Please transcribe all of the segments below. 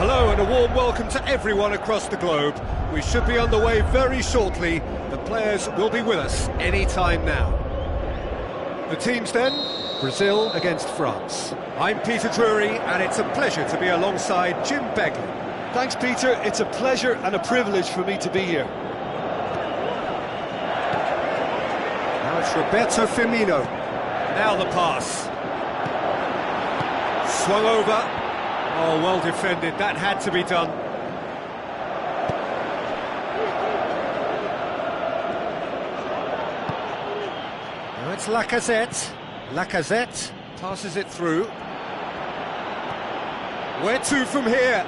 Hello and a warm welcome to everyone across the globe. We should be underway very shortly. The players will be with us any time now. The teams then, Brazil against France. I'm Peter Drury and it's a pleasure to be alongside Jim Begley. Thanks, Peter. It's a pleasure and a privilege for me to be here. Now it's Roberto Firmino. Now the pass. Swung over. Oh, well defended. That had to be done. Now it's Lacazette. Lacazette passes it through. Where to from here?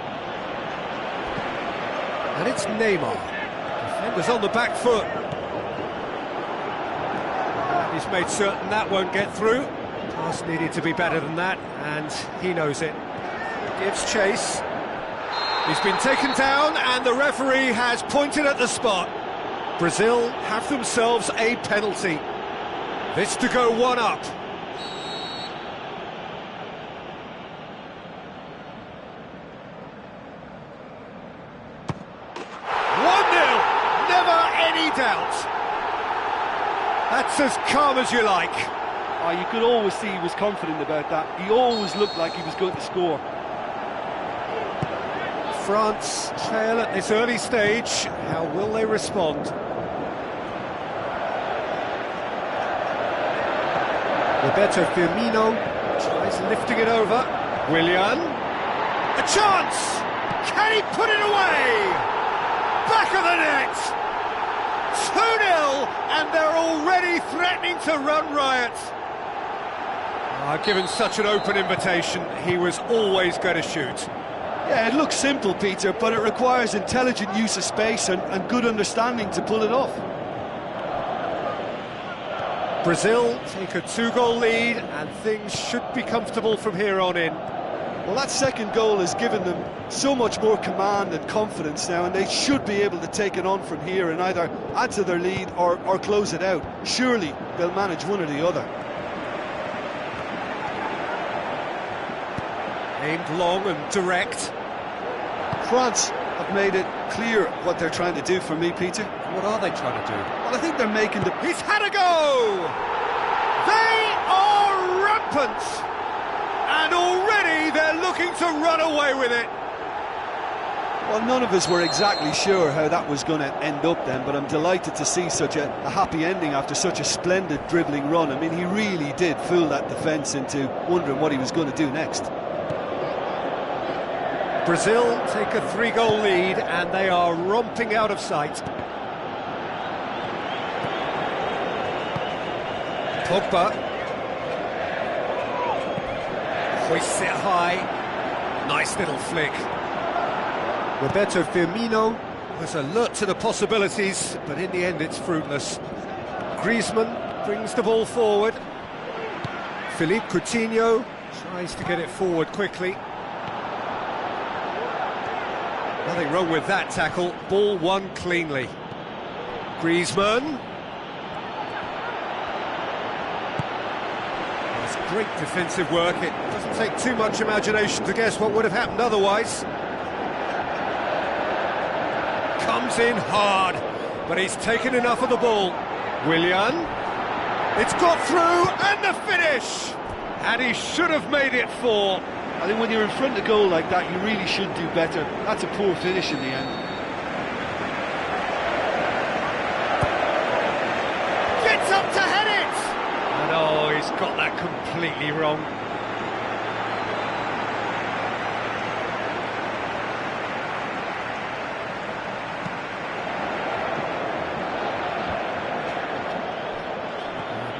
And it's Neymar. Defender's on the back foot. He's made certain that won't get through. Pass needed to be better than that, and he knows it. Gives chase. He's been taken down, and the referee has pointed at the spot. Brazil have themselves a penalty. This to go one up. 1-0, never any doubt. That's as calm as you like. Oh, you could always see he was confident about that. He always looked like he was going to score. France trail at this early stage. How will they respond? Roberto Firmino tries lifting it over. Willian. A chance! Can he put it away? Back of the net! 2-0, and they're already threatening to run riot. Given such an open invitation, he was always going to shoot. Yeah, it looks simple, Peter, but it requires intelligent use of space and good understanding to pull it off. Brazil take a 2-goal lead, and things should be comfortable from here on in. Well, that second goal has given them so much more command and confidence now, and they should be able to take it on from here and either add to their lead or close it out. Surely they'll manage one or the other. Aimed long and direct. France have made it clear what they're trying to do for me, Peter. What are they trying to do? Well, I think they're making the... He's had a go! They are rampant! And already they're looking to run away with it. Well, none of us were exactly sure how that was going to end up then, but I'm delighted to see such a happy ending after such a splendid dribbling run. I mean, he really did fool that defence into wondering what he was going to do next. Brazil take a 3-goal lead and they are romping out of sight. Pogba hoists it high. Nice little flick. Roberto Firmino was alert to the possibilities, but in the end it's fruitless. Griezmann brings the ball forward. Philippe Coutinho tries to get it forward quickly. Nothing wrong with that tackle, ball won cleanly. Griezmann. That's great defensive work, it doesn't take too much imagination to guess what would have happened otherwise. Comes in hard, but he's taken enough of the ball. Willian. It's got through, and the finish! And he should have made it 4. I think when you're in front of goal like that, you really should do better. That's a poor finish in the end. Gets up to head it! And oh, he's got that completely wrong.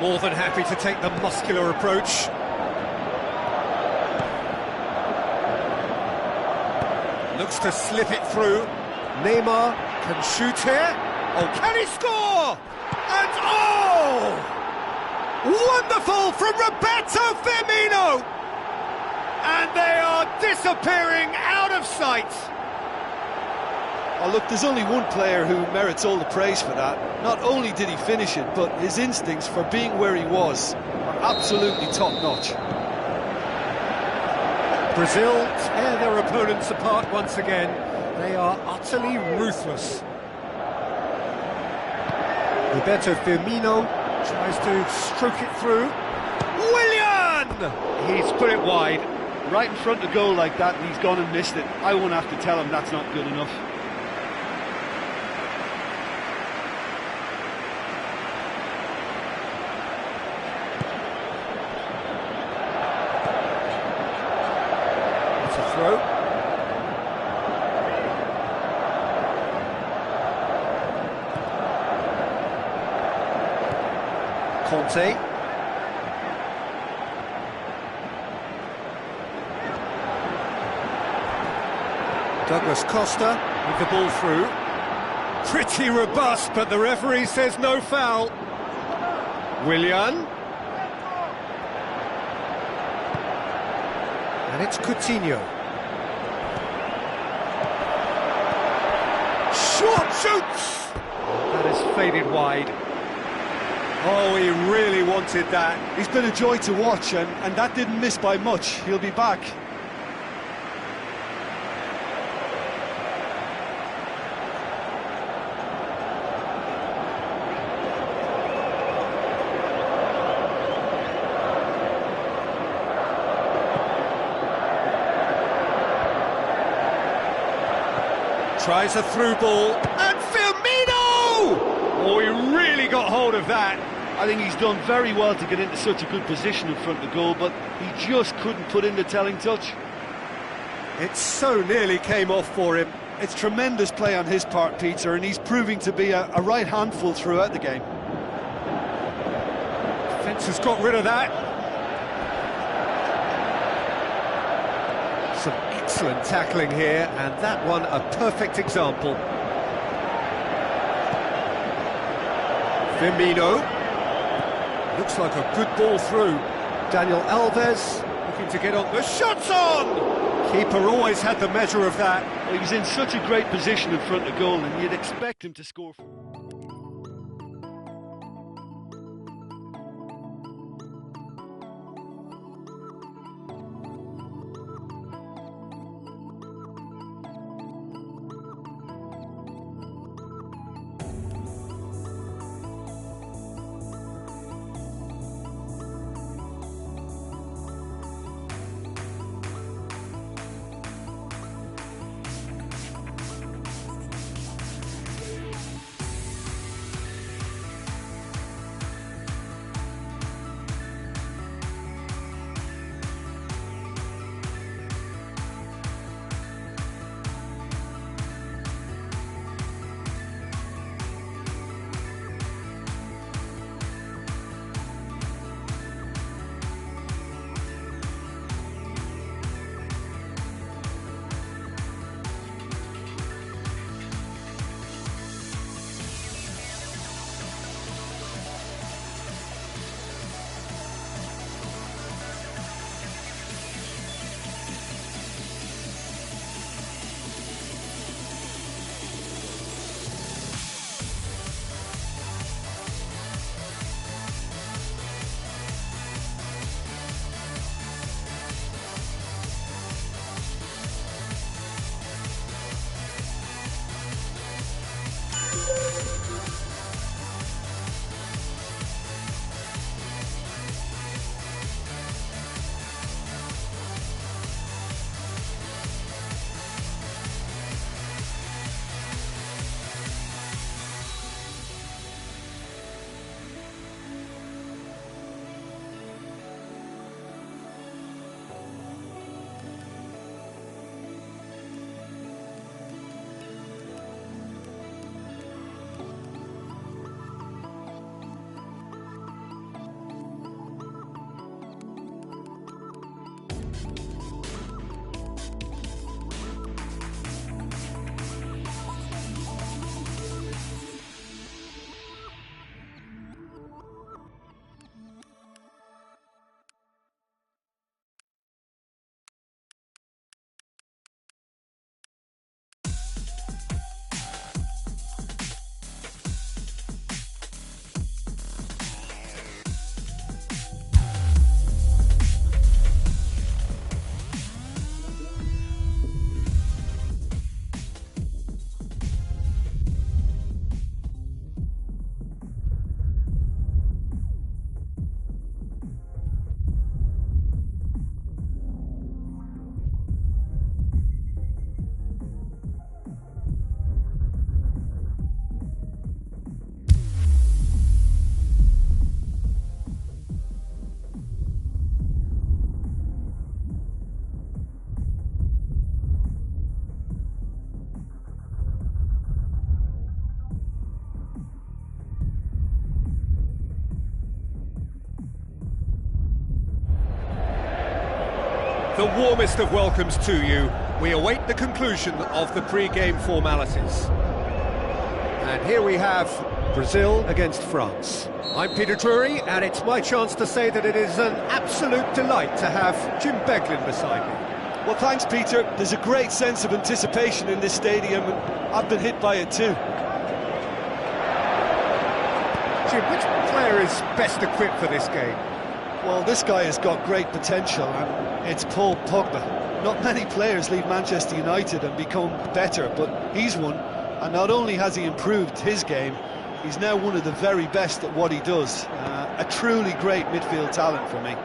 More than happy to take the muscular approach. Looks to slip it through. Neymar can shoot here. Oh, can he score? And oh! Wonderful from Roberto Firmino! And they are disappearing out of sight. Oh, look, there's only one player who merits all the praise for that. Not only did he finish it, but his instincts for being where he was are absolutely top-notch. Brazil tear their opponents apart once again. They are utterly ruthless. Roberto Firmino tries to stroke it through. Willian! He's put it wide, right in front of goal like that, and he's gone and missed it. I won't have to tell him that's not good enough. It's a throw. Conte. Douglas Costa with the ball through. Pretty robust, but the referee says no foul. Willian. And it's Coutinho. Short shoots! That has faded wide. Oh, he really wanted that. He's been a joy to watch, and that didn't miss by much. He'll be back. Tries a through ball, and Firmino! Oh, he really got hold of that. I think he's done very well to get into such a good position in front of the goal, but he just couldn't put in the telling touch. It so nearly came off for him. It's tremendous play on his part, Peter, and he's proving to be a right handful throughout the game. Defence has got rid of that. Some excellent tackling here, and that one a perfect example. Firmino. Looks like a good ball through. Daniel Alves looking to get on. The shot's on! Keeper always had the measure of that. Well, he was in such a great position in front of goal, and you'd expect him to score. The warmest of welcomes to you. We await the conclusion of the pre-game formalities. And here we have Brazil against France. I'm Peter Drury, and it's my chance to say that it is an absolute delight to have Jim Beglin beside me. Well, thanks, Peter. There's a great sense of anticipation in this stadium, and I've been hit by it too. Jim, which player is best equipped for this game? Well, this guy has got great potential, and it's Paul Pogba. Not many players leave Manchester United and become better, but he's one. And not only has he improved his game, he's now one of the very best at what he does. A truly great midfield talent for me.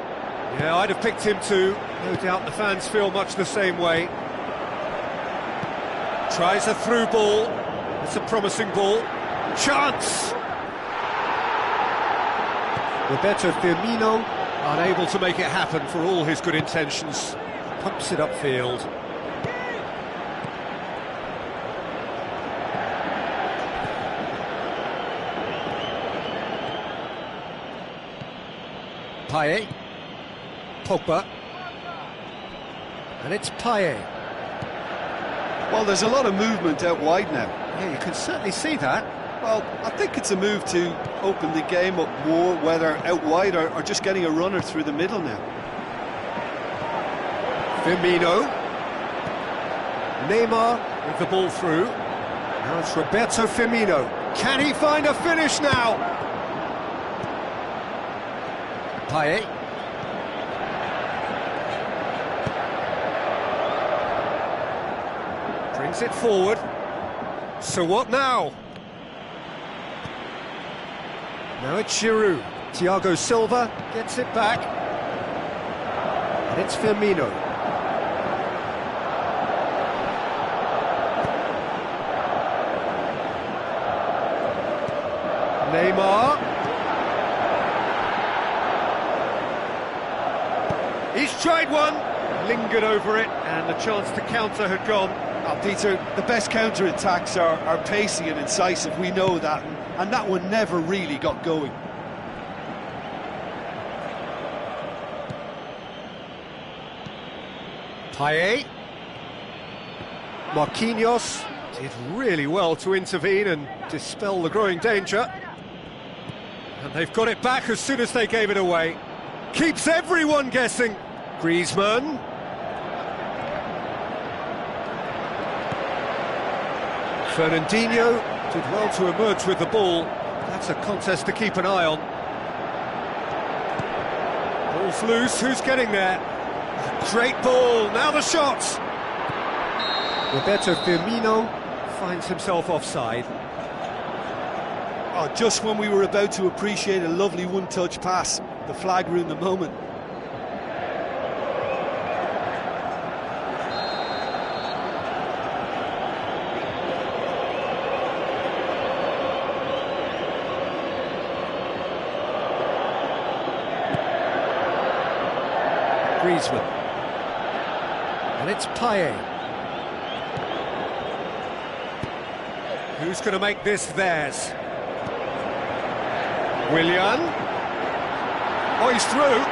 Yeah, I'd have picked him too. No doubt the fans feel much the same way. Tries a through ball. It's a promising ball. Chance! Roberto Firmino, unable to make it happen for all his good intentions. Pumps it upfield. Payet, Pogba, and it's Payet. Well, there's a lot of movement out wide now. Yeah, you can certainly see that. Well, I think it's a move to open the game up more, whether out wide or just getting a runner through the middle now. Firmino, Neymar with the ball through. Now it's Roberto Firmino. Can he find a finish now? Payet. Brings it forward. So what now? Now it's Giroud. Thiago Silva gets it back. And it's Firmino. Neymar. He's tried one, lingered over it, and the chance to counter had gone. Oh, Peter, the best counter-attacks are pacey and incisive, we know that, and that one never really got going. Payet. Marquinhos did really well to intervene and dispel the growing danger. And they've got it back as soon as they gave it away. Keeps everyone guessing. Griezmann. Fernandinho did well to emerge with the ball. That's a contest to keep an eye on. Ball's loose, who's getting there? Great ball, now the shot! Roberto Firmino finds himself offside. Oh, just when we were about to appreciate a lovely one-touch pass, the flag ruined the moment. Griezmann. And it's Payet. Who's going to make this theirs? Willian. Oh, he's through.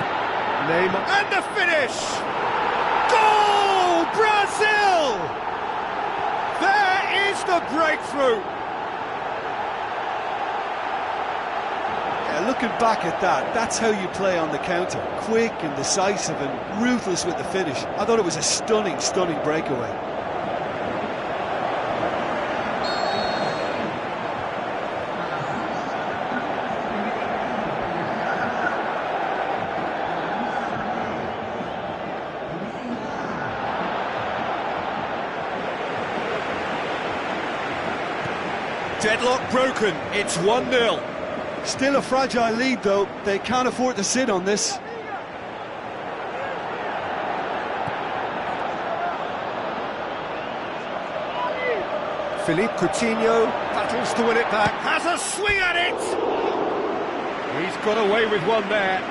Neymar. And the finish! Goal! Brazil! There is the breakthrough! Looking back at that, that's how you play on the counter. Quick and decisive and ruthless with the finish. I thought it was a stunning, stunning breakaway. Deadlock broken, it's 1-0. Still a fragile lead, though. They can't afford to sit on this. Philippe Coutinho battles to win it back, has a swing at it! He's got away with one there.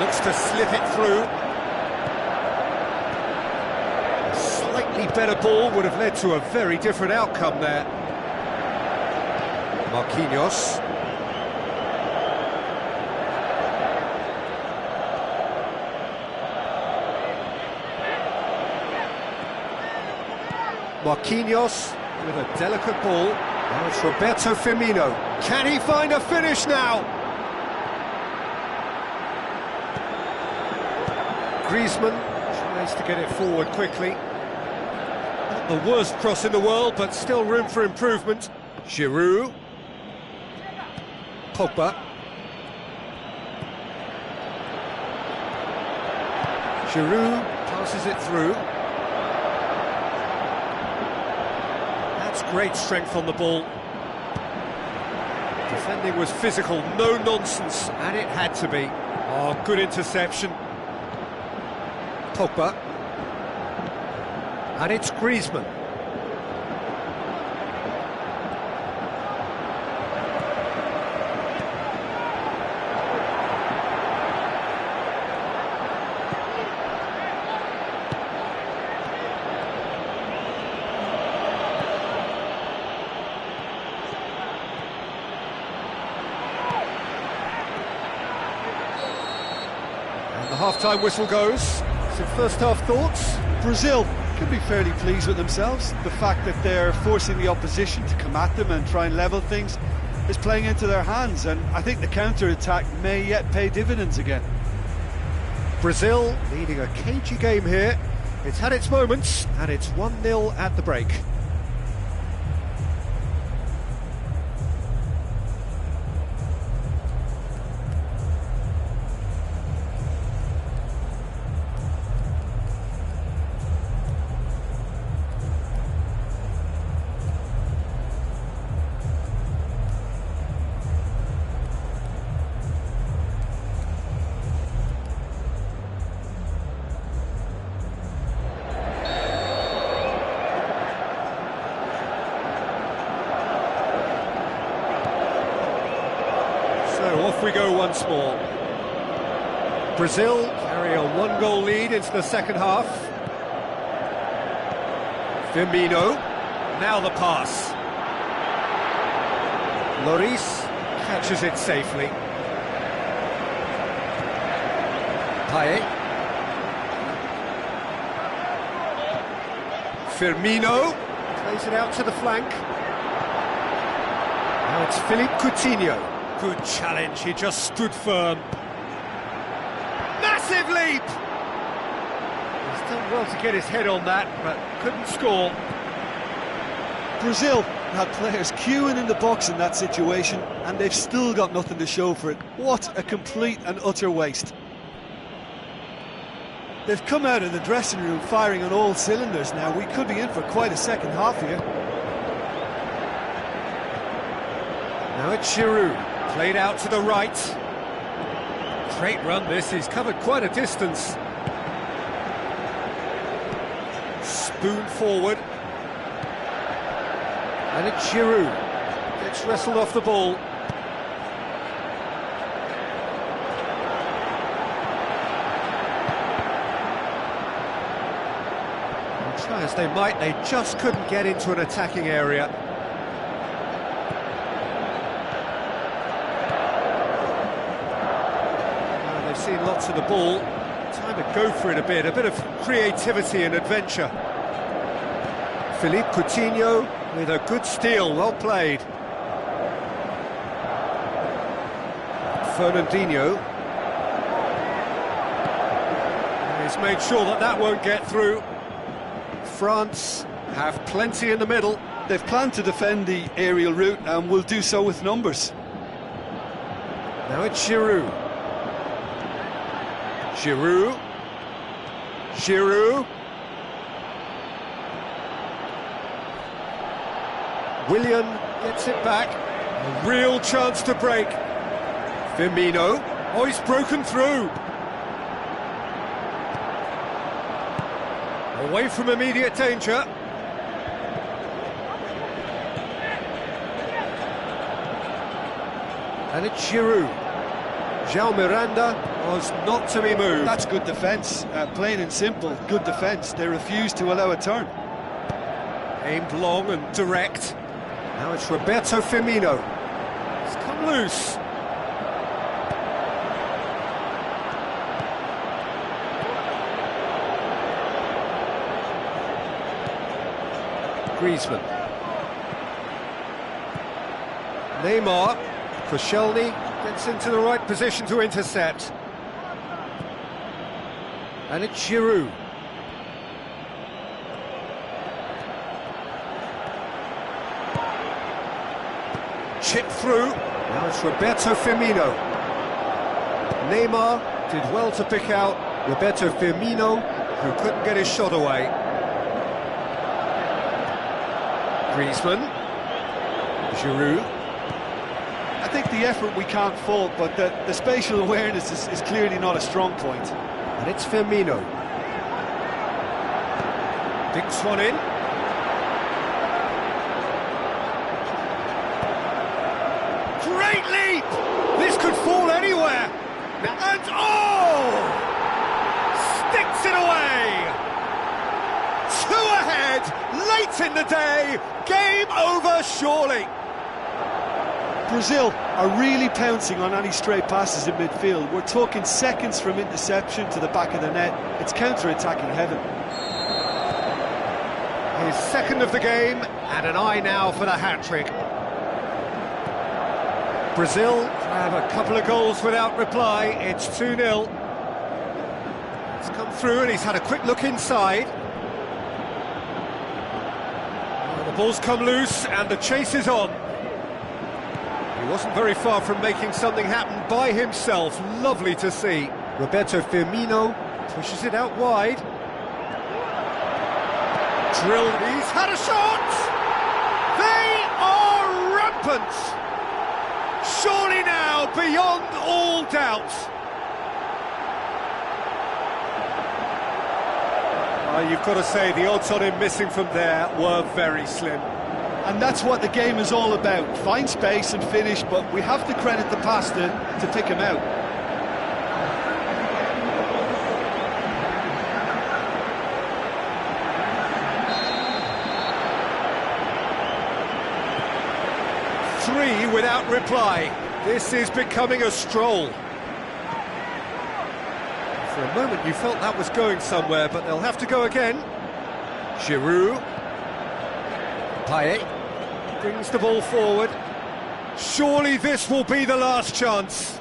Looks to slip it through. Any better ball would have led to a very different outcome there. Marquinhos. Marquinhos with a delicate ball. Now it's Roberto Firmino. Can he find a finish now? Griezmann tries to get it forward quickly. Not the worst cross in the world, but still room for improvement. Giroud. Pogba. Giroud passes it through. Great strength on the ball. Defending was physical, no nonsense, and it had to be. Oh, good interception. Pogba. And it's Griezmann. The half-time whistle goes. So first-half thoughts? Brazil can be fairly pleased with themselves. The fact that they're forcing the opposition to come at them and try and level things is playing into their hands, and I think the counter-attack may yet pay dividends again. Brazil leading a cagey game here. It's had its moments, and it's 1-0 at the break. So off we go once more. Brazil carry a one-goal lead into the second half. Firmino, now the pass. Lloris catches it safely. Payet. Firmino plays it out to the flank. Now it's Philippe Coutinho. Good challenge, he just stood firm. Massive leap! He's done well to get his head on that, but couldn't score. Brazil had players queuing in the box in that situation, and they've still got nothing to show for it. What a complete and utter waste. They've come out of the dressing room firing on all cylinders now. We could be in for quite a second half here. Now it's Giroud, played out to the right. Great run this, he's covered quite a distance. Spoon forward. And it's Giroud, gets wrestled off the ball. And try as they might, they just couldn't get into an attacking area. Seen lots of the ball, time to go for it a bit of creativity and adventure. Philippe Coutinho with a good steal, well played. Fernandinho. He's made sure that that won't get through. France have plenty in the middle. They've planned to defend the aerial route and will do so with numbers. Now it's Giroud. Giroud. Giroud. Willian gets it back. A real chance to break. Firmino. Oh, he's broken through. Away from immediate danger. And it's Giroud. João Miranda was not to be moved. That's good defence, plain and simple, good defence. They refused to allow a turn. Aimed long and direct. Now it's Roberto Firmino. It's come loose. Griezmann. Neymar. Koscielny gets into the right position to intercept. And it's Giroud. Chip through. Now it's Roberto Firmino. Neymar did well to pick out Roberto Firmino, who couldn't get his shot away. Griezmann. Giroud. I think the effort we can't fault, but the spatial awareness is clearly not a strong point. And it's Firmino. Dinks one in. Great leap! This could fall anywhere. And sticks it away! 2 ahead, late in the day, game over surely. Brazil are really pouncing on any stray passes in midfield. We're talking seconds from interception to the back of the net. It's counter-attacking heaven. His second of the game, and an eye now for the hat-trick. Brazil have a couple of goals without reply. It's 2-0. It's come through and he's had a quick look inside. Well, the ball's come loose and the chase is on. He wasn't very far from making something happen by himself. Lovely to see. Roberto Firmino pushes it out wide. Drilled. He's had a shot! They are rampant! Surely now, beyond all doubt. You've got to say, the odds on him missing from there were very slim. And that's what the game is all about. Find space and finish, but we have to credit the pasta to pick him out. Three without reply. This is becoming a stroll. For a moment you felt that was going somewhere, but they'll have to go again. Giroud. Payet brings the ball forward. Surely this will be the last chance.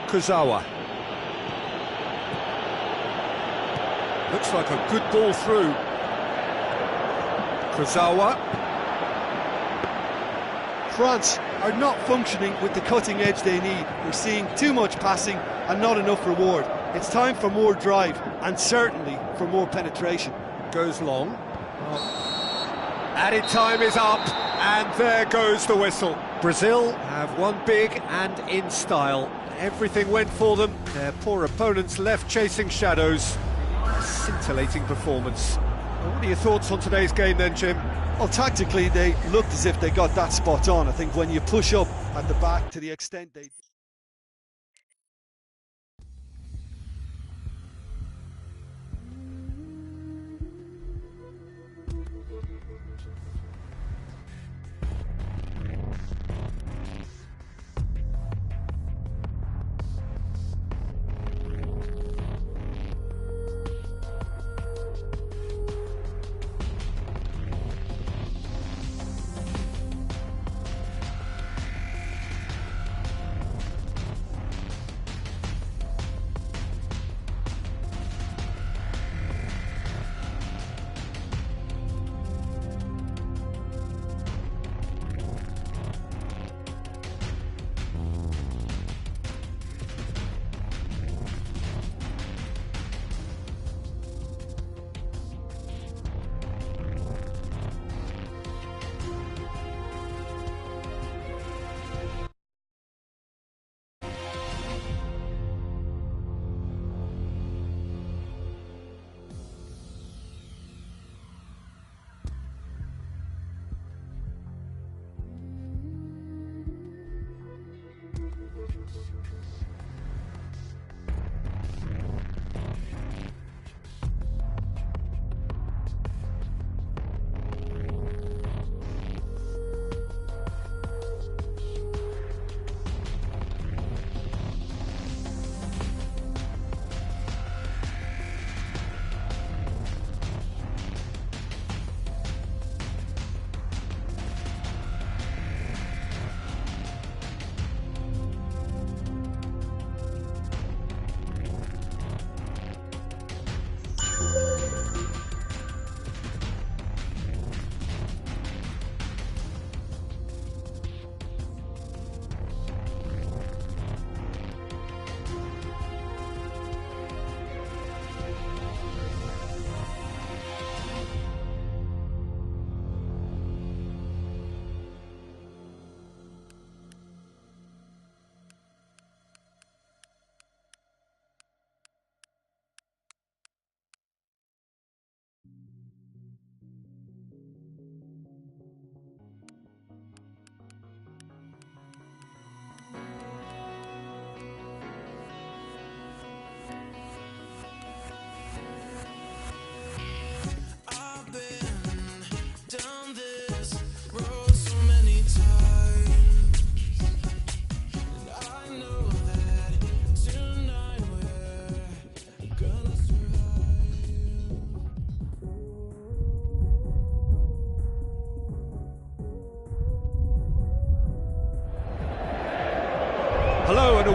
Kurzawa. Looks like a good ball through. Kurzawa. France are not functioning with the cutting edge they need. We're seeing too much passing and not enough reward. It's time for more drive and certainly for more penetration. Goes long. Added time is up, and there goes the whistle. Brazil have won big and in style. Everything went for them. Their poor opponents left chasing shadows. A scintillating performance. What are your thoughts on today's game then, Jim? Well, tactically they looked as if they got that spot on. I think when you push up at the back to the extent they...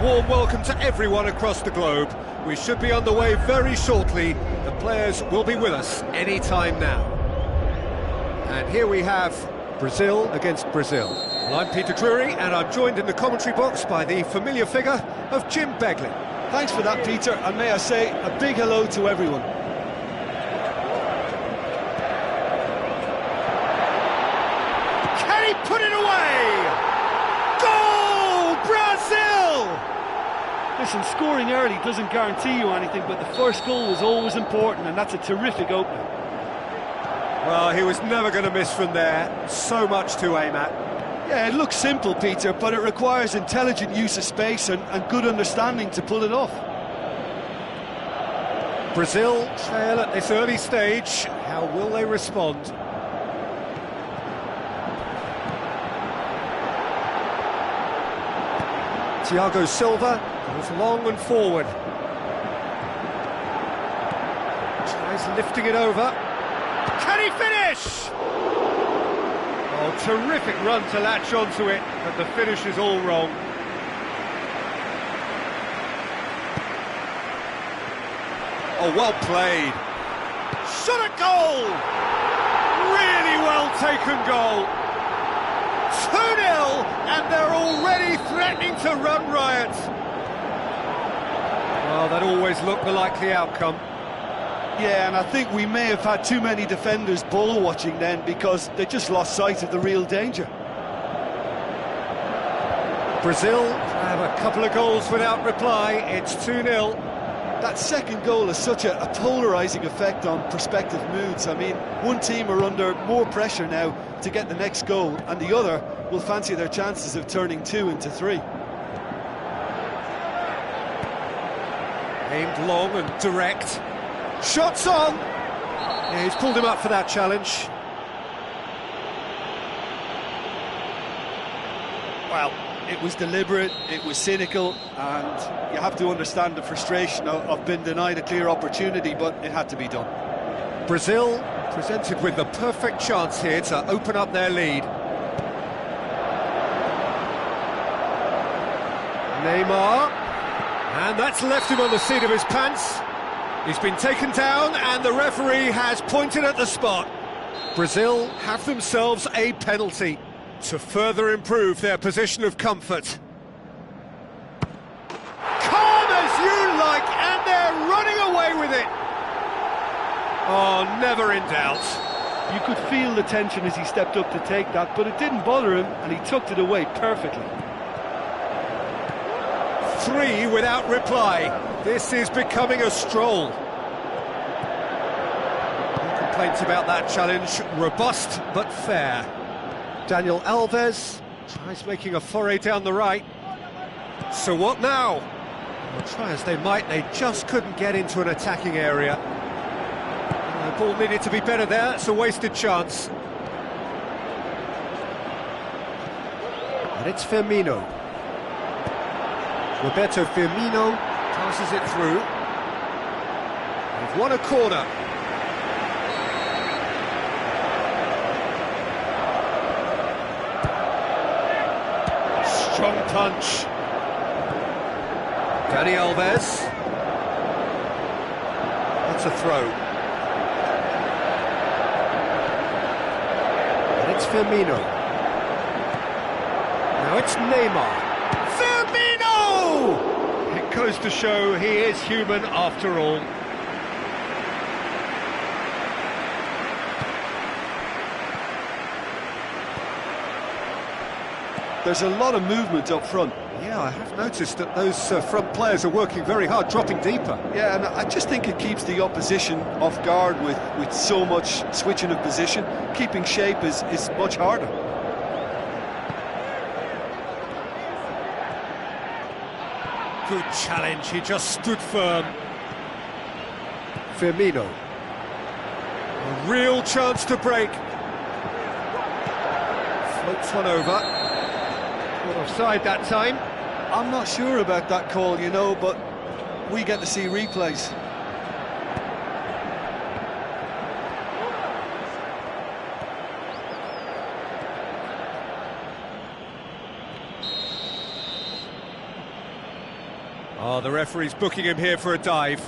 warm welcome to everyone across the globe. We should be on the way very shortly. The players will be with us any time now. And here we have Brazil against Brazil. Well, I'm Peter Drury, and I'm joined in the commentary box by the familiar figure of Jim Beglin. Thanks for that, Peter, and may I say a big hello to everyone. Can he put it away? Goal, Brazil! Listen, scoring early doesn't guarantee you anything, but the first goal was always important, and that's a terrific opener. Well, he was never going to miss from there. So much to aim at. Yeah, it looks simple, Peter, but it requires intelligent use of space and good understanding to pull it off. Brazil trail at this early stage. How will they respond? Thiago Silva goes long and forward. Tries lifting it over. Can he finish? Oh, terrific run to latch onto it, but the finish is all wrong. Oh, well played. Shot a goal! Really well taken goal. 2-0, and they're already threatening to run riot. Well, that always looked the likely outcome. Yeah, and I think we may have had too many defenders ball watching then because they just lost sight of the real danger. Brazil have a couple of goals without reply. It's 2-0. That second goal has such a polarising effect on prospective moods. I mean, one team are under more pressure now to get the next goal, and the other will fancy their chances of turning 2 into 3. Aimed long and direct. Shots on! Yeah, he's pulled him up for that challenge. Well, it was deliberate, it was cynical, and you have to understand the frustration of being denied a clear opportunity, but it had to be done. Brazil presented with the perfect chance here to open up their lead. Neymar, and that's left him on the seat of his pants. He's been taken down, and the referee has pointed at the spot. Brazil have themselves a penalty to further improve their position of comfort. Calm as you like, and they're running away with it. Oh, never in doubt. You could feel the tension as he stepped up to take that, but it didn't bother him, and he tucked it away perfectly. 3 without reply. This is becoming a stroll. No complaints about that challenge. Robust but fair. Daniel Alves tries making a foray down the right. So what now? Well, try as they might, they just couldn't get into an attacking area. The ball needed to be better there. It's a wasted chance. And it's Firmino. Roberto Firmino passes it through. They've won a corner. Strong punch. Dani Alves. That's a throw. And it's Firmino. Now it's Neymar. Firmino! It goes to show he is human after all. There's a lot of movement up front. Yeah, I have noticed that those front players are working very hard, dropping deeper. Yeah, and I just think it keeps the opposition off guard with so much switching of position. Keeping shape is much harder. Good challenge, he just stood firm. Firmino. A real chance to break. Floats one over. Not offside that time. I'm not sure about that call, you know, but we get to see replays. Oh, the referee's booking him here for a dive.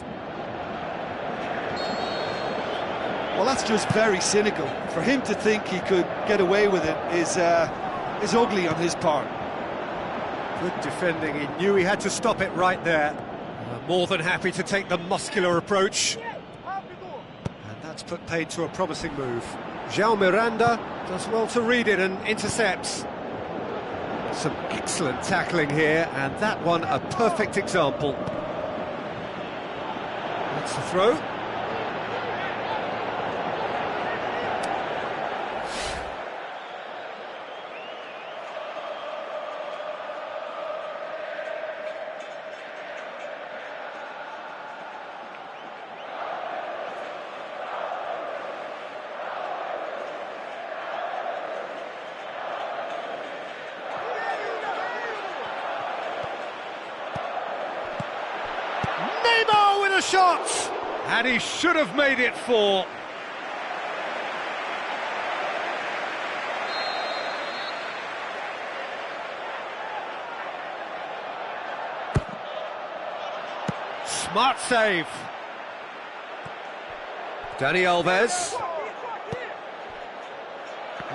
Well, that's just very cynical. For him to think he could get away with it is ugly on his part. Good defending, he knew he had to stop it right there. More than happy to take the muscular approach. And that's put paid to a promising move. João Miranda does well to read it and intercepts. Some excellent tackling here, and that one a perfect example. That's the throw. With a shot, and he should have made it 4. Smart save. Dani Alves.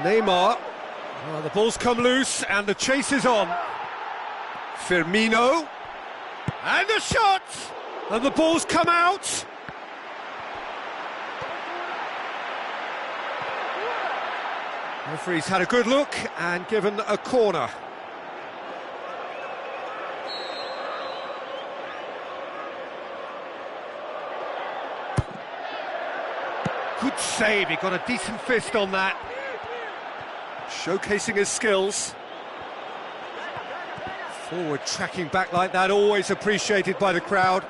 Neymar. Oh, the ball's come loose and the chase is on. Firmino. And a shot! And the ball's come out. Referee's had a good look and given a corner. Good save, he got a decent fist on that. Showcasing his skills. Forward tracking back like that, always appreciated by the crowd.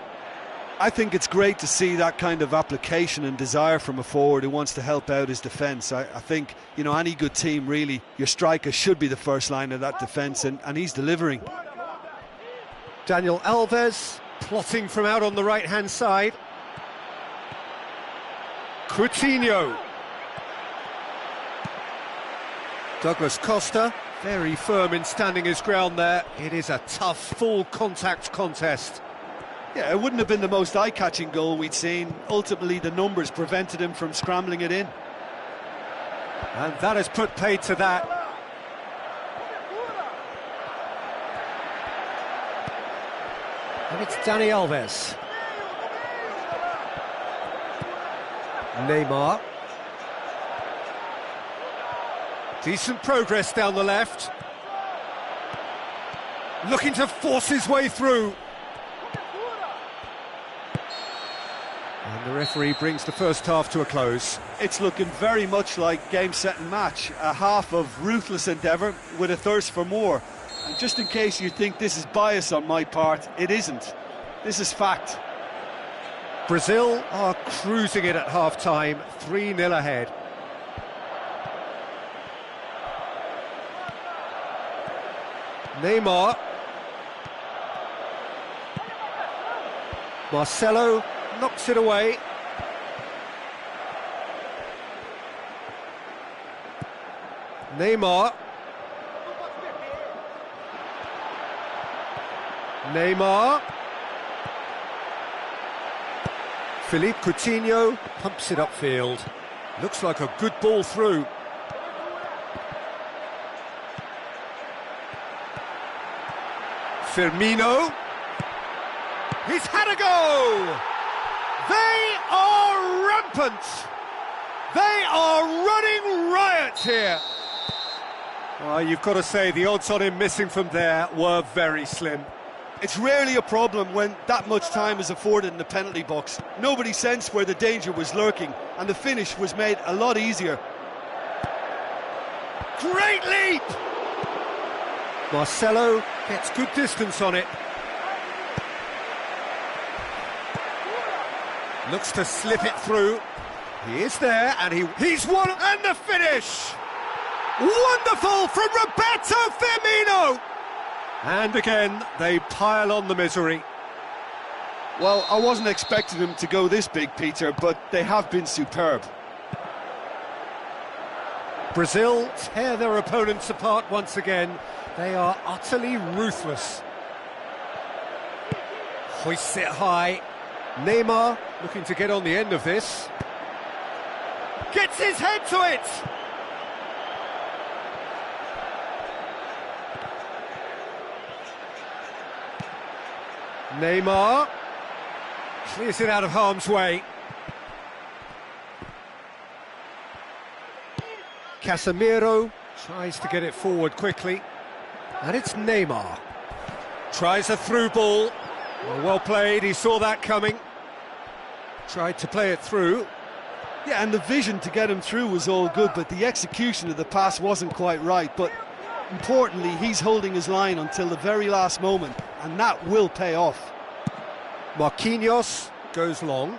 I think it's great to see that kind of application and desire from a forward who wants to help out his defence. I think, you know, any good team, really, your striker should be the first line of that defence, and he's delivering. Daniel Alves, plotting from out on the right-hand side. Coutinho. Douglas Costa, very firm in standing his ground there. It is a tough, full-contact contest. Yeah, it wouldn't have been the most eye-catching goal we'd seen. Ultimately, the numbers prevented him from scrambling it in. And that has put paid to that. And it's Dani Alves. Neymar. Decent progress down the left. Looking to force his way through. And the referee brings the first half to a close. It's looking very much like game, set and match. A half of ruthless endeavour with a thirst for more. And just in case you think this is bias on my part, it isn't. This is fact. Brazil are cruising it at half-time, 3-0 ahead. Neymar. Marcelo knocks it away. Neymar. Neymar. Philippe Coutinho pumps it upfield. Looks like a good ball through. Firmino. He's had a go! They are rampant! They are running riot here! Well, you've got to say, the odds on him missing from there were very slim. It's rarely a problem when that much time is afforded in the penalty box. Nobody sensed where the danger was lurking, and the finish was made a lot easier. Great leap! Marcelo gets good distance on it. Looks to slip it through. He is there, and he's won, and the finish! Wonderful from Roberto Firmino! And again, they pile on the misery. Well, I wasn't expecting them to go this big, Peter, but they have been superb. Brazil tear their opponents apart once again. They are utterly ruthless. Hoists it high. Neymar looking to get on the end of this. Gets his head to it! Neymar clears it out of harm's way. Casemiro tries to get it forward quickly. And it's Neymar. Tries a through ball. Well played, he saw that coming. Tried to play it through. Yeah, and the vision to get him through was all good, but the execution of the pass wasn't quite right. But importantly, he's holding his line until the very last moment, and that will pay off. Marquinhos goes long.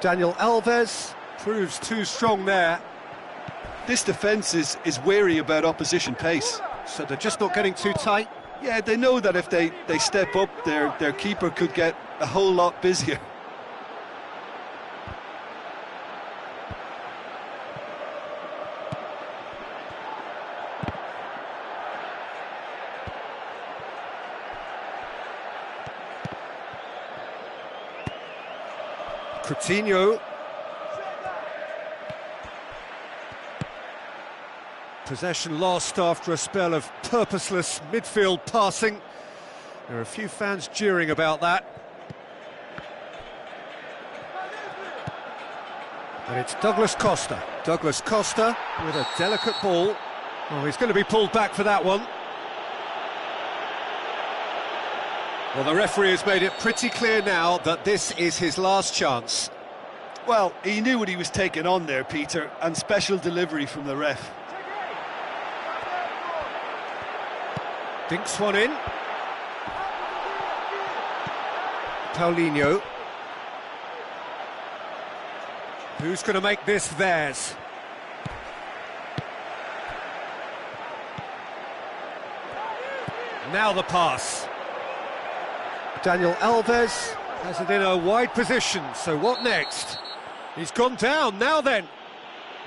Daniel Alves proves too strong there. This defence is wary about opposition pace. So they're just not getting too tight. Yeah, they know that if they step up, their keeper could get a whole lot busier. Coutinho. Possession lost after a spell of purposeless midfield passing. There are a few fans jeering about that. And it's Douglas Costa. Douglas Costa with a delicate ball. Oh, he's going to be pulled back for that one. Well, the referee has made it pretty clear now that this is his last chance. Well, he knew what he was taking on there, Peter, and special delivery from the ref. Dinks one in. Paulinho. Who's going to make this theirs? Now the pass. Daniel Alves has it in a wide position, so what next? He's gone down, now then.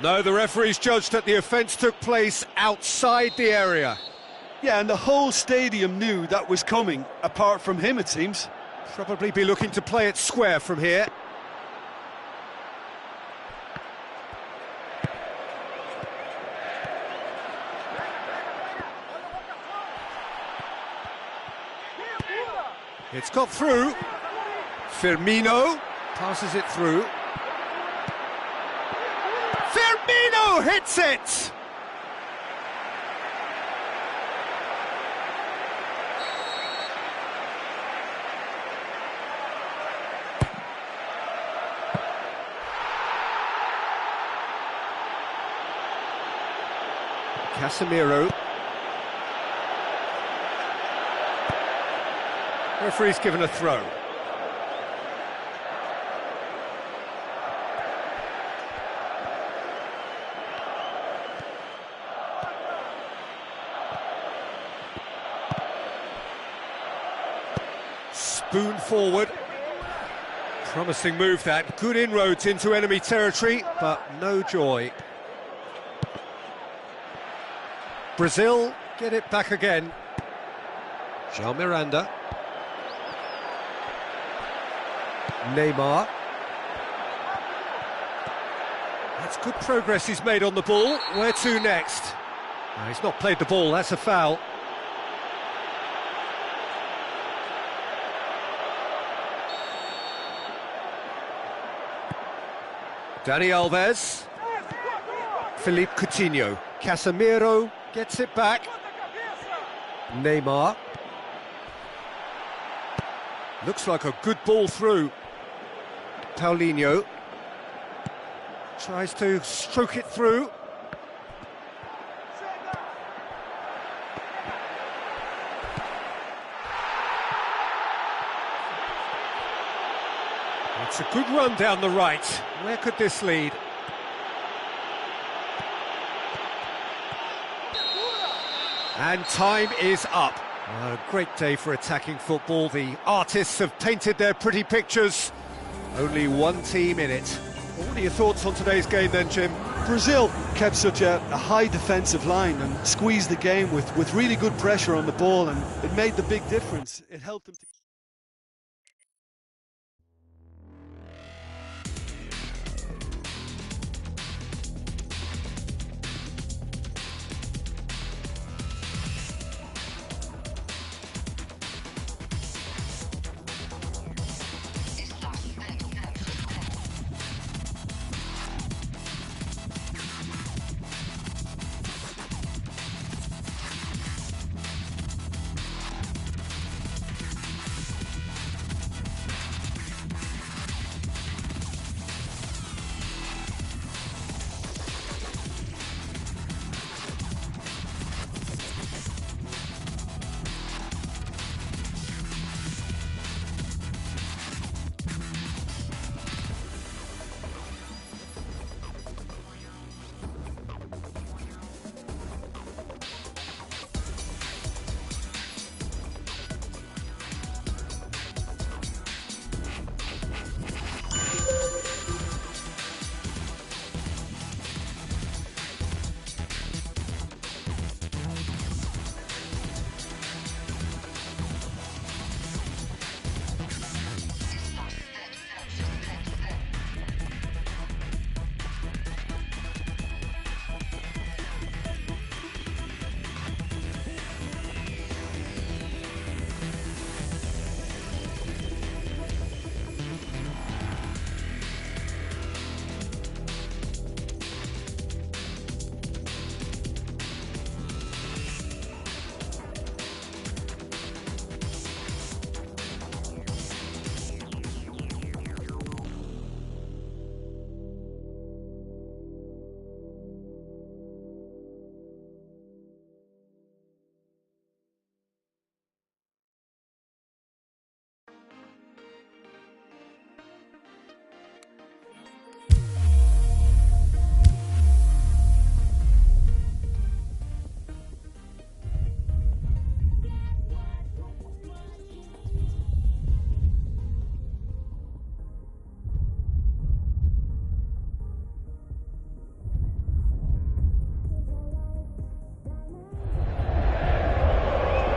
No, the referee's judged that the offence took place outside the area. Yeah, and the whole stadium knew that was coming, apart from him, it seems. Probably be looking to play it square from here. It's got through. Firmino passes it through. Firmino hits it! Casemiro. Referee's given a throw. Spoon forward. Promising move that. Good inroads into enemy territory, but no joy. Brazil get it back again. Jean Miranda. Neymar. That's good progress he's made on the ball. Where to next? No, he's not played the ball, that's a foul. Dani Alves. Philippe Coutinho. Casemiro gets it back. Neymar. Looks like a good ball through. Paulinho tries to stroke it through. It's a good run down the right. Where could this lead? And time is up. A great day for attacking football. The artists have painted their pretty pictures. Only one team in it. What are your thoughts on today's game then, Jim? Brazil kept such a high defensive line and squeezed the game with really good pressure on the ball, and it made the big difference. It helped them to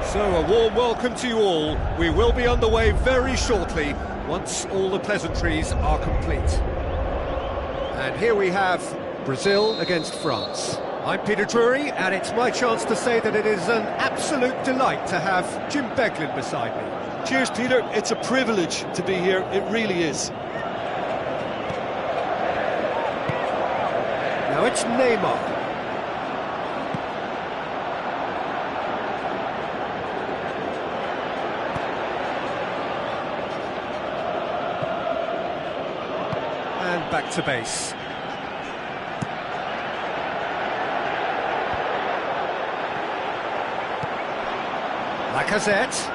So a warm welcome to you all. We will be underway very shortly, once all the pleasantries are complete. And here we have Brazil against France. I'm Peter Drury, and it's my chance to say that it is an absolute delight to have Jim Beglin beside me. Cheers, Peter. It's a privilege to be here. It really is. Now it's Neymar. And back to base. Lacazette.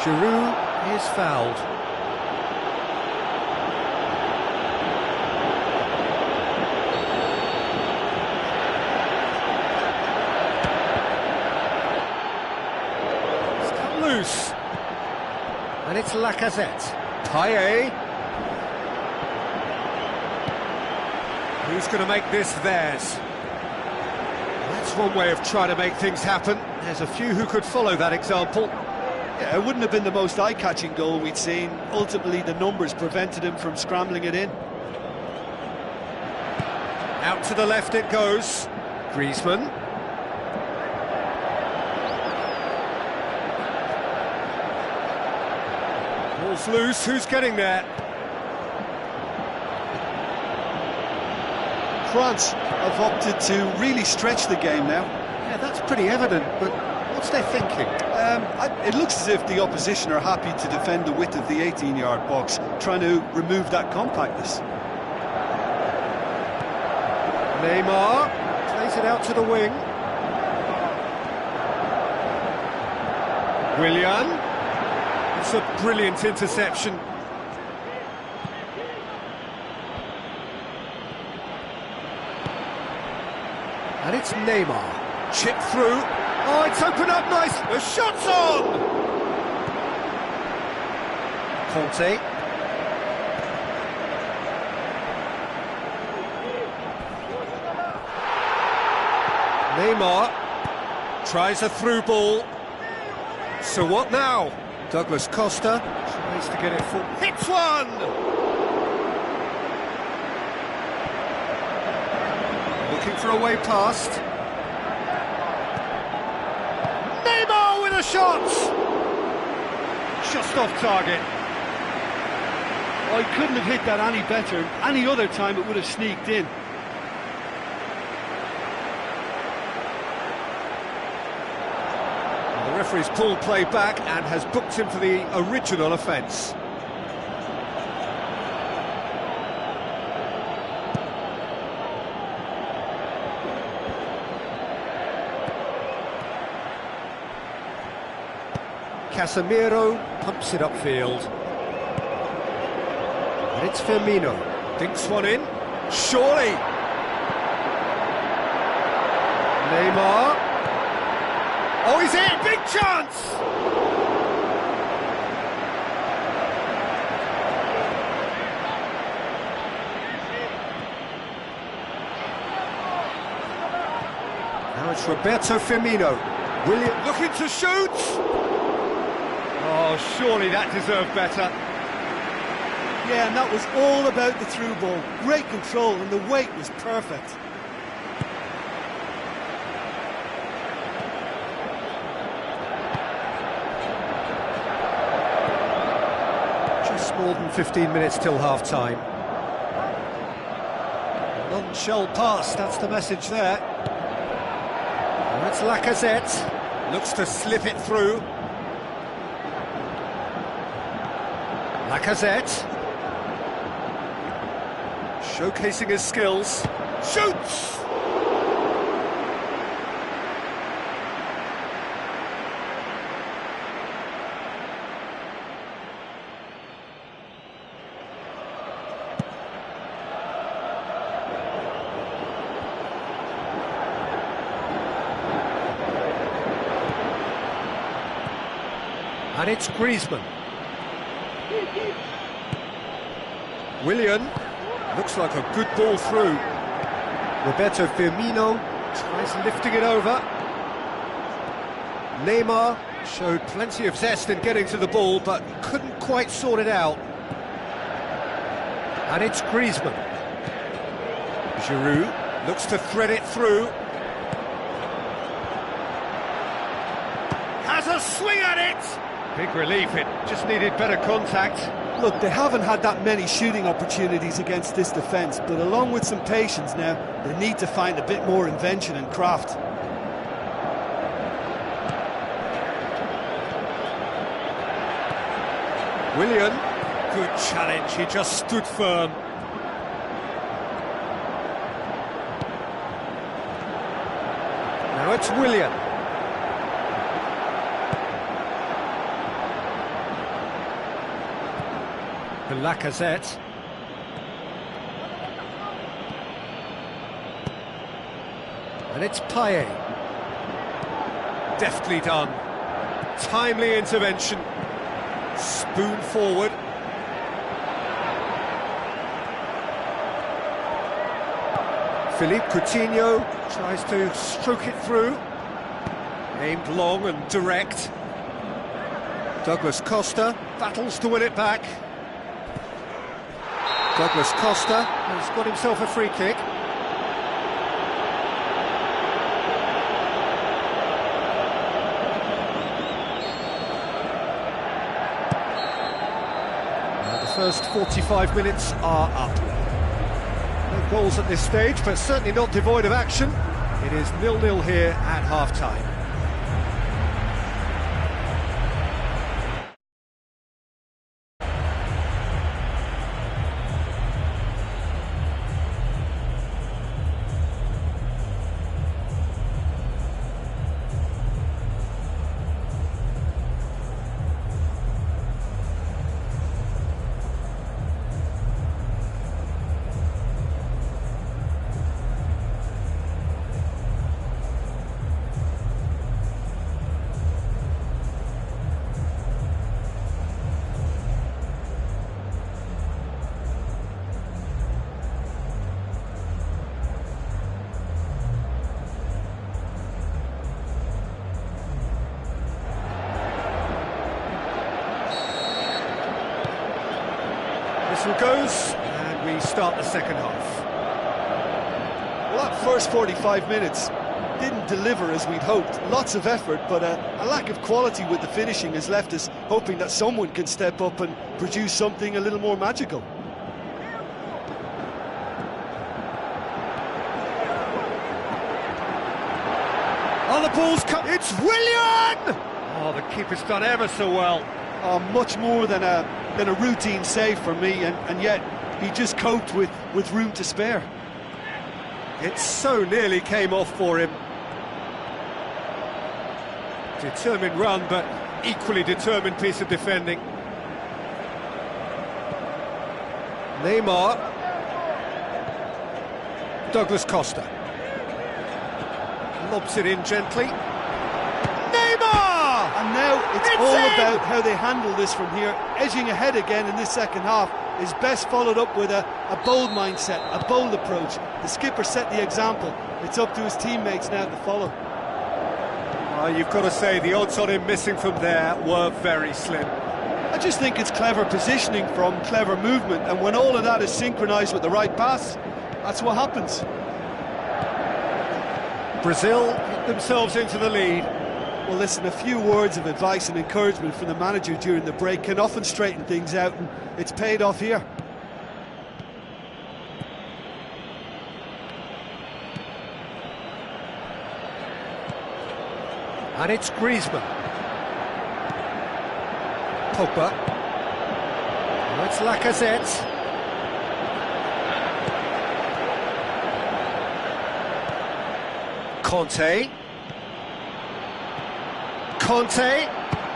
Giroud is fouled. It's come loose. And it's Lacazette. Payet. Who's going to make this theirs? That's one way of trying to make things happen. There's a few who could follow that example. Yeah, it wouldn't have been the most eye-catching goal we'd seen. Ultimately, the numbers prevented him from scrambling it in. Out to the left it goes. Griezmann. Ball's loose. Who's getting there? France have opted to really stretch the game now. Yeah, that's pretty evident, but what's their thinking? It looks as if the opposition are happy to defend the width of the 18-yard box, trying to remove that compactness. Neymar plays it out to the wing. Willian. It's a brilliant interception. And it's Neymar. Chip through. Oh, it's opened up nice. The shot's on! Conte. Neymar tries a through ball. So what now? Douglas Costa tries to get it full. Hits one! Looking for a way past. Neymar with a shot! Just off target. Oh, he couldn't have hit that any better. Any other time it would have sneaked in. The referee's pulled play back and has booked him for the original offence. Casemiro pumps it upfield. And it's Firmino. Dinks one in. Surely! Neymar. Oh, he's in! Big chance! Now it's Roberto Firmino. Willian looking to shoot! Oh, surely that deserved better. Yeah, and that was all about the through ball. Great control, and the weight was perfect. Just more than 15 minutes till half-time. None shall pass, that's the message there. And that's Lacazette. Looks to slip it through. Lacazette. Showcasing his skills. Shoots! And it's Griezmann. Willian, looks like a good ball through. Roberto Firmino tries lifting it over. Neymar showed plenty of zest in getting to the ball, but couldn't quite sort it out. And it's Griezmann. Giroud looks to thread it through. Has a swing at it! Big relief, it just needed better contact. Look, they haven't had that many shooting opportunities against this defence, but along with some patience now, they need to find a bit more invention and craft. Willian, good challenge, he just stood firm. Now it's Willian. The Lacazette. And it's Payet. Deftly done. Timely intervention. Spoon forward. Philippe Coutinho tries to stroke it through. Aimed long and direct. Douglas Costa battles to win it back. Douglas Costa has got himself a free kick. And the first 45 minutes are up. No goals at this stage, but certainly not devoid of action. It is 0-0 here at half-time. Whistle goes, and we start the second half. Well, that first 45 minutes didn't deliver as we'd hoped. Lots of effort, but a lack of quality with the finishing has left us hoping that someone can step up and produce something a little more magical. Oh, the ball's come. It's Willian! Oh, the keeper's done ever so well. Oh, much more than a routine save for me, and yet he just coped with room to spare. It so nearly came off for him. Determined run, but equally determined piece of defending. Neymar. Douglas Costa. Lobs it in gently. Neymar! And now it's all about how they handle this from here. Edging ahead again in this second half is best followed up with a bold mindset, a bold approach. The skipper set the example. It's up to his teammates now to follow. You've got to say the odds on him missing from there were very slim. I just think it's clever positioning from clever movement, and when all of that is synchronised with the right pass, that's what happens. Brazil put themselves into the lead. Well, listen, a few words of advice and encouragement from the manager during the break can often straighten things out, and it's paid off here. And it's Griezmann. Pogba. Now it's Lacazette. Conte.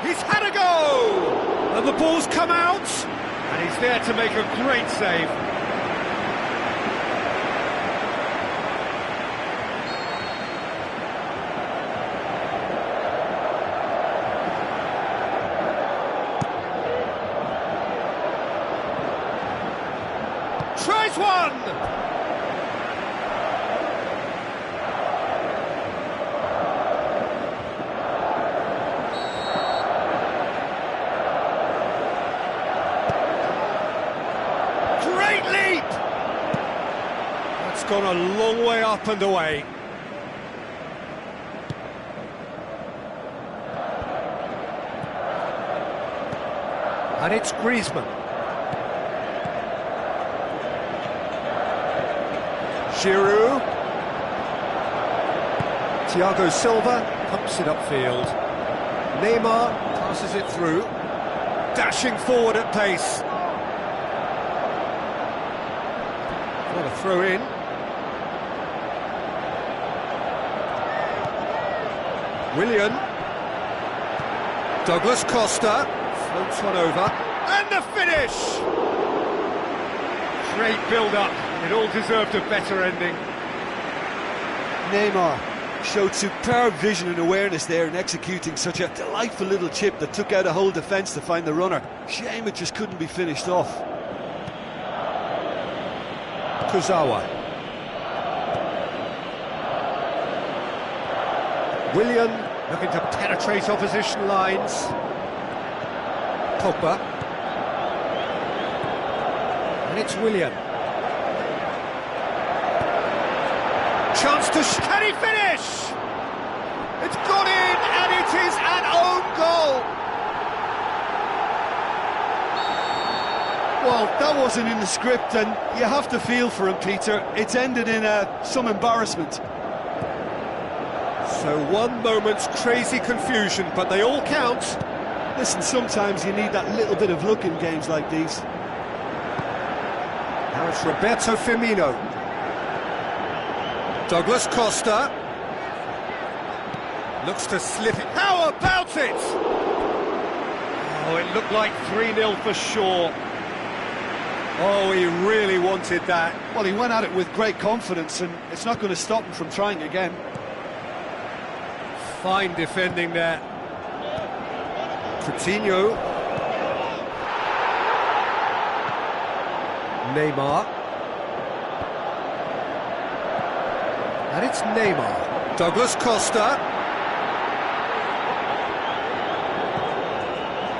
He's had a go! And the ball's come out, and he's there to make a great save. Tries one! It's gone a long way up and away. And it's Griezmann. Giroud. Thiago Silva pumps it upfield. Neymar passes it through. Dashing forward at pace. What a throw in. Willian. Douglas Costa floats one over. And the finish! Great build-up. It all deserved a better ending. Neymar showed superb vision and awareness there in executing such a delightful little chip that took out a whole defence to find the runner. Shame it just couldn't be finished off. Kurzawa. Willian looking to penetrate opposition lines. Pogba. And it's Willian. Chance to... Can he finish? It's gone in, and it is an own goal. Well, that wasn't in the script, and you have to feel for him, Peter. It's ended in some embarrassment. So one moment's crazy confusion, but they all count. Listen, sometimes you need that little bit of luck in games like these. Now it's Roberto Firmino. Douglas Costa. Looks to slip it. How about it? Oh, it looked like 3-0 for sure. Oh, he really wanted that. Well, he went at it with great confidence, and it's not going to stop him from trying again. Fine defending there. Coutinho. Neymar. And it's Neymar. Douglas Costa.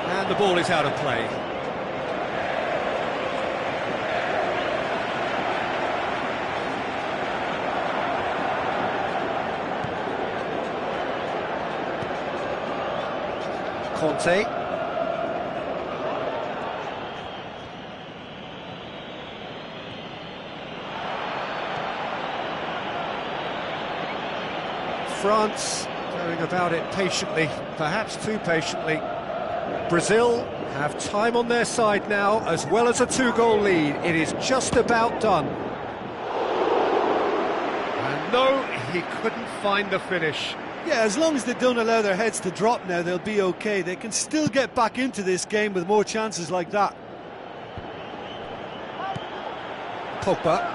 And the ball is out of play. Conte. France going about it patiently, perhaps too patiently. Brazil have time on their side now, as well as a 2-goal lead. It is just about done. And no, he couldn't find the finish. Yeah, as long as they don't allow their heads to drop now, they'll be okay. They can still get back into this game with more chances like that. Pogba.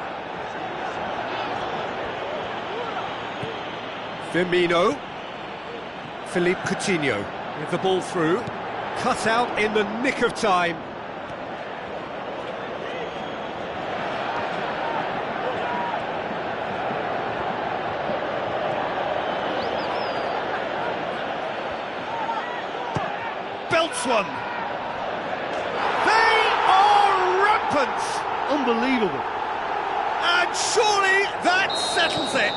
Firmino. Philippe Coutinho with the ball through. Cut out in the nick of time. Belts one. They are rampant. Unbelievable. And surely that settles it.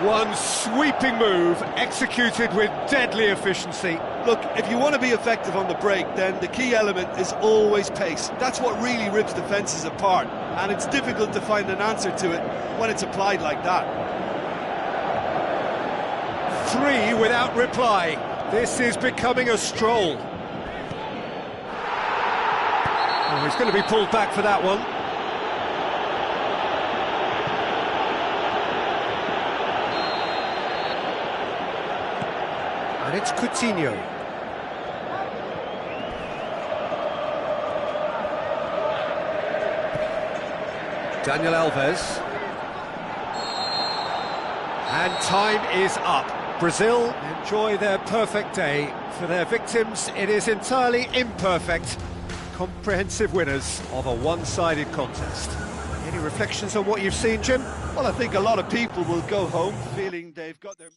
One sweeping move, executed with deadly efficiency. Look, if you want to be effective on the break, then the key element is always pace. That's what really rips defences apart, and it's difficult to find an answer to it when it's applied like that. 3 without reply. This is becoming a stroll. Oh, he's going to be pulled back for that one. And it's Coutinho. Daniel Alves. And time is up. Brazil enjoy their perfect day. For their victims, it is entirely imperfect. Comprehensive winners of a one-sided contest. Any reflections on what you've seen, Jim? Well, I think a lot of people will go home feeling they've got their...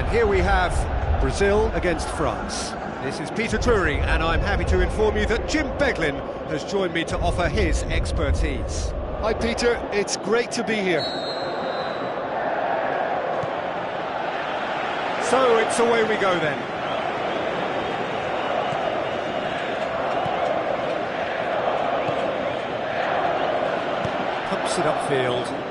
And here we have Brazil against France. This is Peter Drury, and I'm happy to inform you that Jim Beglin has joined me to offer his expertise. Hi Peter, it's great to be here. So it's away we go then. Pumps it upfield.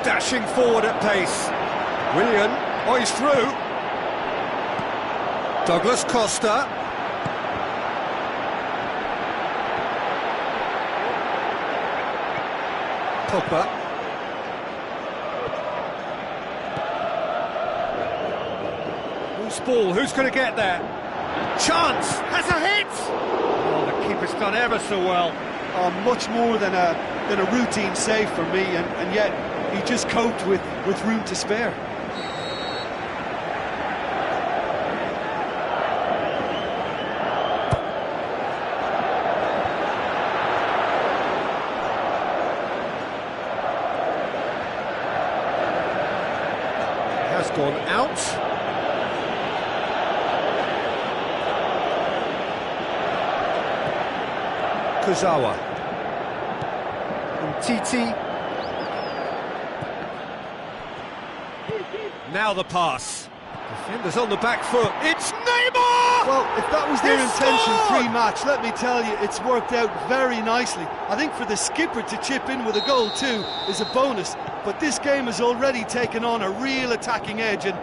Dashing forward at pace. Willian, oh, he's through. Douglas Costa. Pogba. Who's ball? Who's going to get there? Chance! Has a hit! Oh, the keeper's done ever so well. Oh, much more than a routine save for me, and yet he just coped with room to spare. Has gone out. Kurzawa. And Titi. Now the pass. Defenders on the back foot. It's Neymar! Well, if that was their intention scored! pre-match, let me tell you, it's worked out very nicely. I think for the skipper to chip in with a goal too is a bonus, but this game has already taken on a real attacking edge, and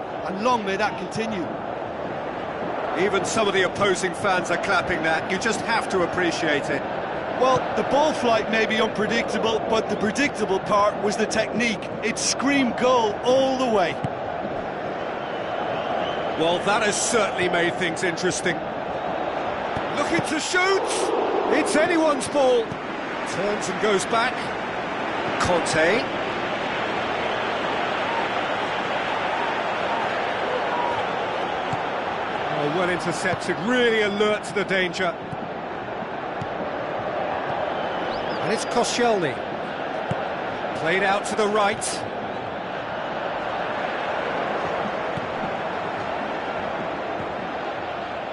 long may that continue. Even some of the opposing fans are clapping that. You just have to appreciate it. Well, the ball flight may be unpredictable, but the predictable part was the technique. It screamed goal all the way. Well, that has certainly made things interesting. Looking to shoot! It's anyone's ball. Turns and goes back. Conte. Oh, well intercepted, really alert to the danger. And it's Koscielny. Played out to the right.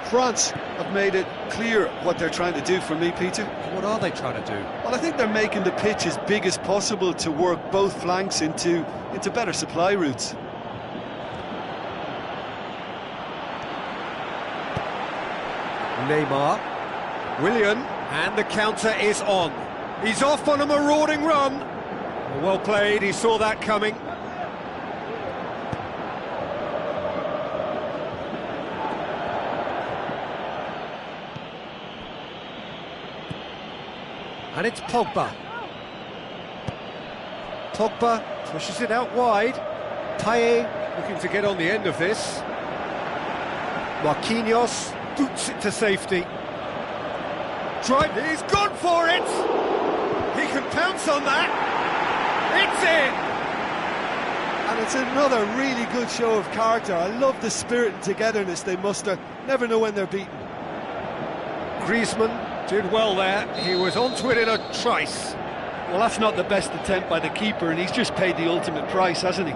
France have made it clear what they're trying to do for me, Peter. What are they trying to do? Well, I think they're making the pitch as big as possible to work both flanks into better supply routes. Neymar. Willian. And the counter is on. He's off on a marauding run. Well played, he saw that coming. And it's Pogba. Pogba pushes it out wide. Payet looking to get on the end of this. Marquinhos boots it to safety. Drive, he's gone for it! He can pounce on that! It's in! And it's another really good show of character. I love the spirit and togetherness they muster. Never know when they're beaten. Griezmann did well there. He was onto it in a trice. Well, that's not the best attempt by the keeper, and he's just paid the ultimate price, hasn't he?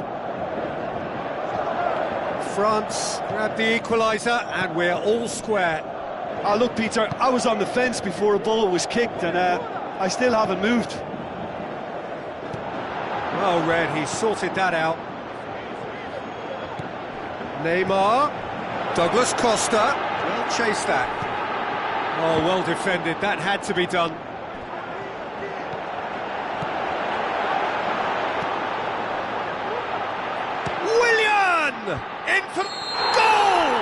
France grabbed the equaliser, and we're all square. Oh, look, Peter, I was on the fence before a ball was kicked, and I still haven't moved. Well read, he sorted that out. Neymar. Douglas Costa. Well chased that. Oh, well defended, that had to be done. Willian! In for goal!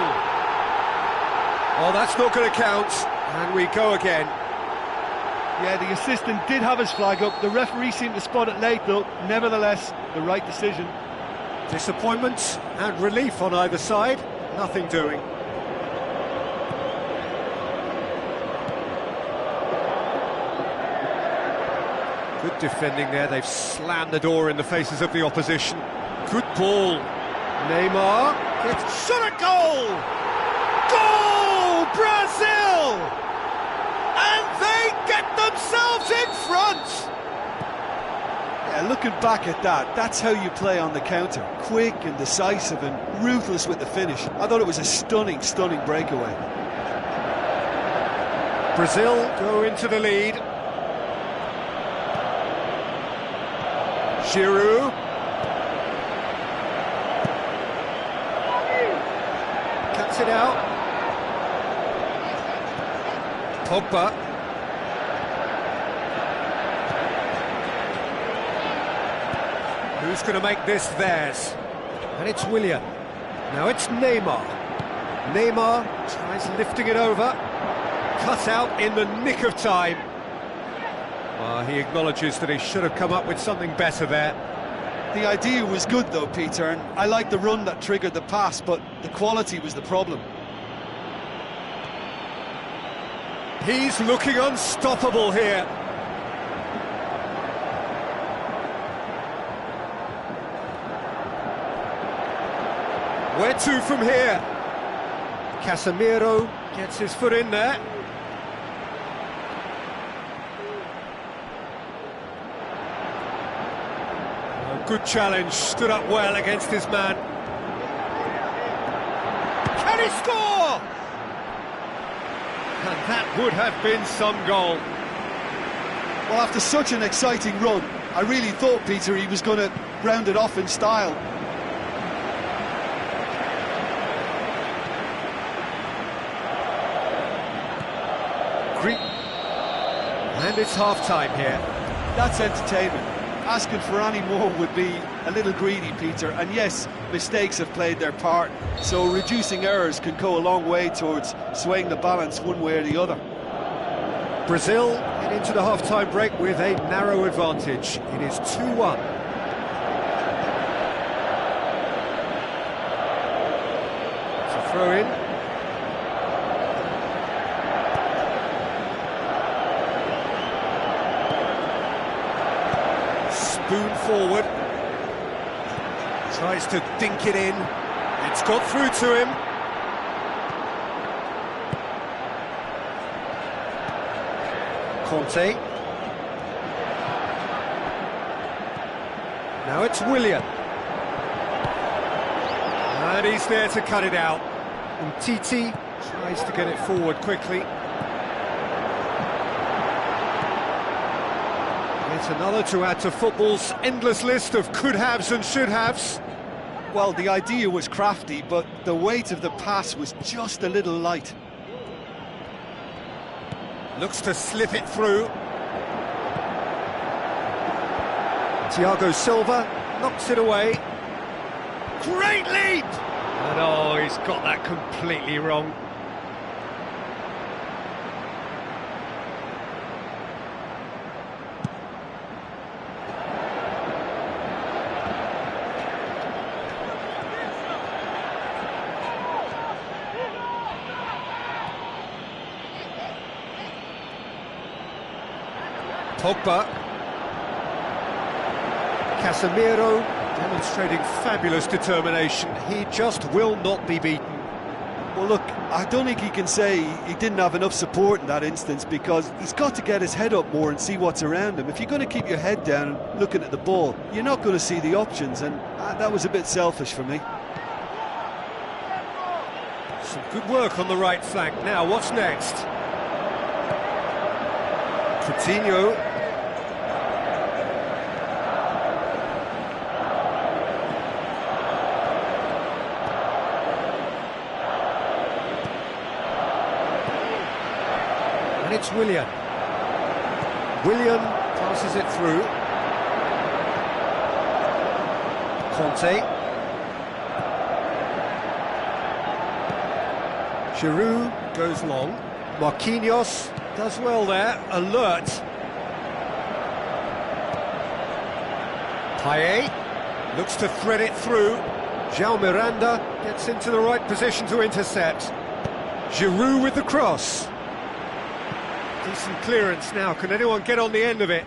Oh, that's not going to count, and we go again. Yeah, the assistant did have his flag up. The referee seemed to spot it late, though. Nevertheless, the right decision. Disappointment and relief on either side. Nothing doing. Good defending there. They've slammed the door in the faces of the opposition. Good ball. Neymar gets shot at goal! Goal! Brazil! And they get themselves in front! Yeah, looking back at that, that's how you play on the counter. Quick and decisive and ruthless with the finish. I thought it was a stunning, stunning breakaway. Brazil go into the lead. Giroud. Cuts it out. Pogba. Who's going to make this theirs? And it's Willian. Now it's Neymar. Neymar tries lifting it over. Cut out in the nick of time. Well, he acknowledges that he should have come up with something better there. The idea was good though, Peter, and I like the run that triggered the pass, but the quality was the problem. He's looking unstoppable here. Where to from here? Casemiro gets his foot in there. A good challenge, stood up well against his man. Can he score? And that would have been some goal. Well, after such an exciting run, I really thought, Peter, he was going to round it off in style. And it's half-time here. That's entertainment. Asking for any more would be a little greedy, Peter. And yes, mistakes have played their part, so reducing errors can go a long way towards swaying the balance one way or the other. Brazil head into the half-time break with a narrow advantage. It is 2-1. It's a throw-in. Spoon forward, tries to dink it in, it's got through to him. Conte. Now it's Willian. And he's there to cut it out. And Titi tries to get it forward quickly. It's another to add to football's endless list of could-haves and should-haves. Well, the idea was crafty, but the weight of the pass was just a little light. Looks to slip it through. Thiago Silva knocks it away. Great leap! And oh, he's got that completely wrong. Pogba. Casemiro demonstrating fabulous determination. He just will not be beaten. Well, look, I don't think he can say he didn't have enough support in that instance, because he's got to get his head up more and see what's around him. If you're going to keep your head down and looking at the ball, you're not going to see the options, and that was a bit selfish for me. Some good work on the right flank. Now, what's next? Coutinho. And it's Willian. Willian passes it through. Conte. Giroud goes long. Marquinhos does well there, alert. Payet looks to thread it through. João Miranda gets into the right position to intercept. Giroud with the cross. Decent clearance now, can anyone get on the end of it?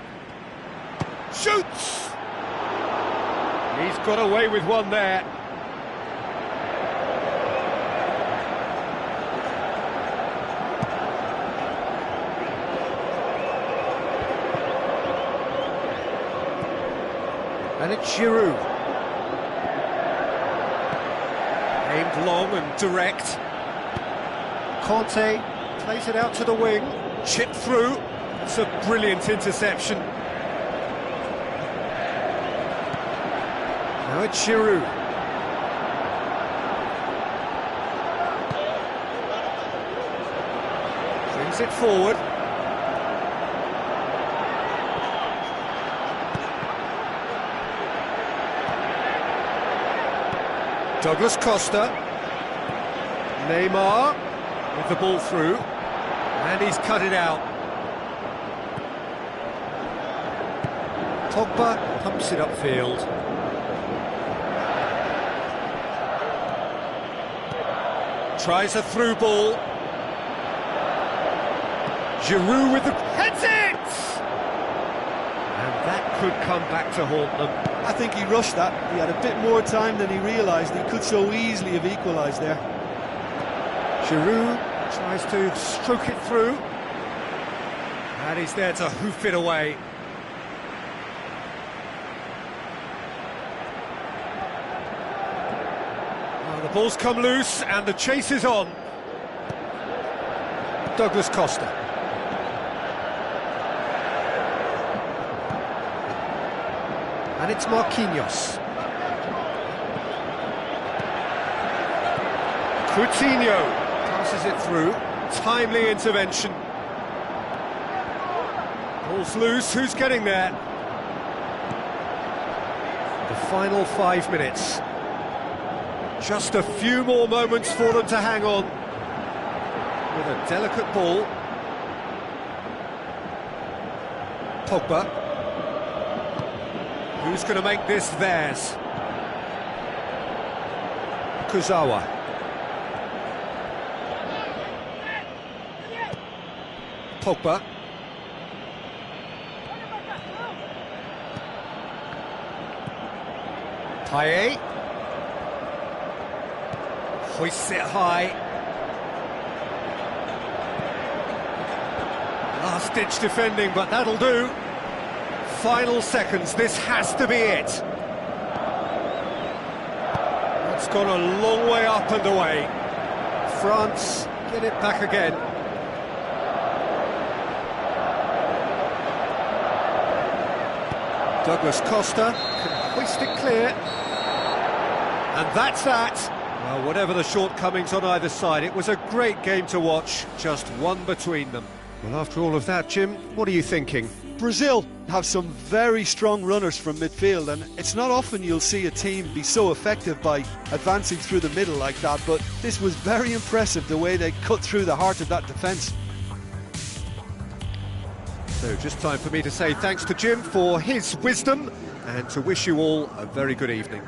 Shoots! He's got away with one there. And it's Giroud. Aimed long and direct. Conte plays it out to the wing. Chip through. It's a brilliant interception. Now it's Giroud. Brings it forward. Douglas Costa. Neymar with the ball through. And he's cut it out. Pogba pumps it upfield. Tries a through ball. Giroud with the... heads it! And that could come back to haunt them. I think he rushed that. He had a bit more time than he realised. He could so easily have equalised there. Giroud tries to stroke it through. And he's there to hoof it away. The ball's come loose and the chase is on. Douglas Costa. And it's Marquinhos. Coutinho passes it through. Timely intervention. Ball's loose, who's getting there? The final 5 minutes. Just a few more moments for them to hang on. With a delicate ball. Pogba. Who's going to make this theirs? Kurzawa. Pogba. Payet. Hoists it high. Last-ditch defending, but that'll do. Final seconds, this has to be it. It's gone a long way up and away. France get it back again. Douglas Costa can hoist it clear. And that's that. Well, whatever the shortcomings on either side, it was a great game to watch, just one between them. Well, after all of that, Jim, what are you thinking? Brazil have some very strong runners from midfield, and it's not often you'll see a team be so effective by advancing through the middle like that, but this was very impressive, the way they cut through the heart of that defence. So just time for me to say thanks to Jim for his wisdom and to wish you all a very good evening.